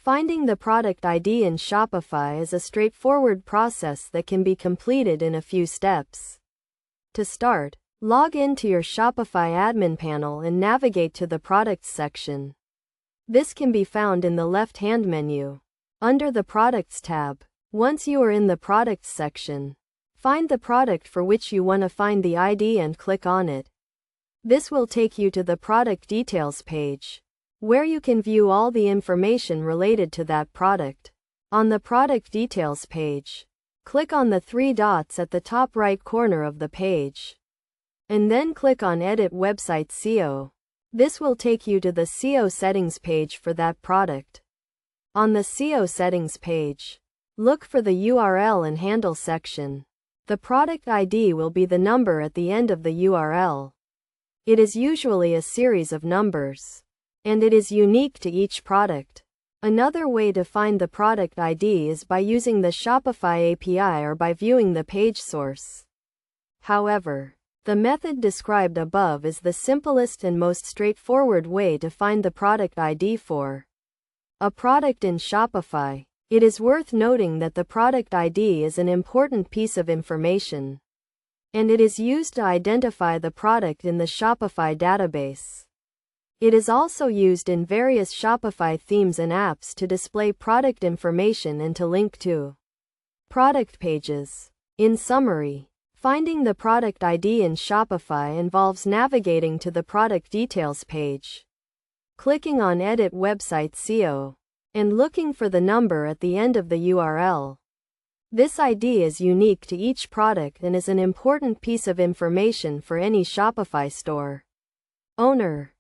Finding the product ID in Shopify is a straightforward process that can be completed in a few steps. To start, log into your Shopify admin panel and navigate to the Products section. This can be found in the left-hand menu, under the Products tab. Once you are in the Products section, find the product for which you want to find the ID and click on it. This will take you to the Product Details page, where you can view all the information related to that product. On the Product Details page, click on the three dots at the top right corner of the page, and then click on Edit Website SEO. This will take you to the SEO settings page for that product. On the SEO settings page, look for the URL and handle section. The product ID will be the number at the end of the URL. It is usually a series of numbers, and it is unique to each product. Another way to find the product ID is by using the Shopify API or by viewing the page source. However, the method described above is the simplest and most straightforward way to find the product ID for a product in Shopify. It is worth noting that the product ID is an important piece of information, and it is used to identify the product in the Shopify database. It is also used in various Shopify themes and apps to display product information and to link to product pages. In summary, finding the product ID in Shopify involves navigating to the Product Details page, clicking on Edit Website SEO, and looking for the number at the end of the URL. This ID is unique to each product and is an important piece of information for any Shopify store owner.